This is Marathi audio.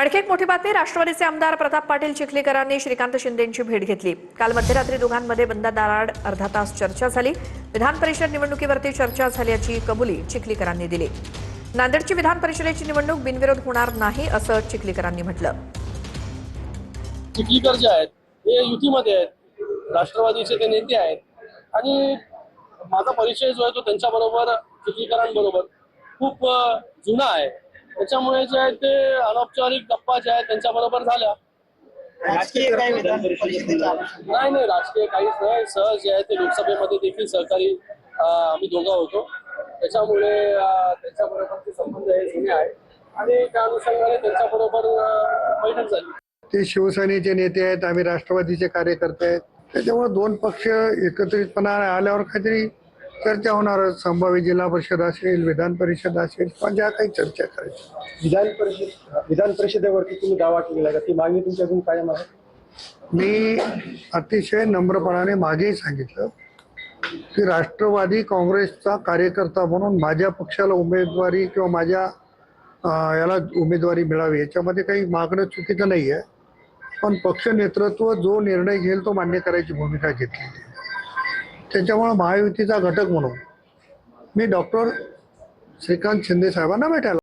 आणखी एक मोठी बातमी. राष्ट्रवादीचे आमदार प्रताप पाटील चिखलीकरांनी श्रीकांत शिंदेंची भेट घेतली. काल मध्यरात्री दोघांमध्ये बंद दाराआड अर्धा तास चर्चा झाली. विधान परिषद निवडणुकीवरती चर्चा झाल्याची कबुली चिखलीकरांनी दिली. नांदेडची विधान परिषदेची निवडणूक बिनविरोध होणार नाही असं चिखलीकरांनी म्हटलं. चिखलीकर जे आहेत हे युतीमध्ये आहेत, राष्ट्रवादीचे ते नेते आहेत आणि माझा परिचय जो आहे तो त्यांच्याबरोबर चिखलीकरांबरोबर खूप जुना आहे. त्याच्यामुळे जे आहे ते अनौपचारिक गप्पा ज्या आहेत त्यांच्याबरोबर झाल्या. राजकीय काय विधान परिषदेच्या नाही राजकीय काहीच नाही. सहज जे आहे ते लोकसभेमध्ये देखील सहकारी आम्ही दोघं होतो. त्याच्यामुळे त्यांच्याबरोबरचे संबंध हे जुने आहेत आणि त्या अनुषंगाने त्यांच्याबरोबर बैठक झाली. ते शिवसेनेचे नेते आहेत, आम्ही राष्ट्रवादीचे कार्यकर्ते आहेत. त्याच्यामुळे दोन पक्ष एकत्रितपणा आल्यावर काहीतरी चर्चा होणार. संभाव्य जिल्हा परिषद असेल, विधान परिषद असेल, पण ज्या काही चर्चा करायची. विधान परिषदेवरती तुम्ही दावा केलेला का? ती मागणी तुमच्या अजून कायम आहे? मी अतिशय नम्रपणाने मागेही सांगितलं की राष्ट्रवादी काँग्रेसचा कार्यकर्ता म्हणून माझ्या पक्षाला उमेदवारी किंवा माझ्या याला उमेदवारी मिळावी याच्यामध्ये काही मागणं चुकीचं नाही आहे. पण पक्ष नेतृत्व जो निर्णय घेईल तो मान्य करायची भूमिका घेतली. त्याच्यामुळे महायुतीचा घटक म्हणून मी डॉक्टर श्रीकांत शिंदे साहेबांना भेटायला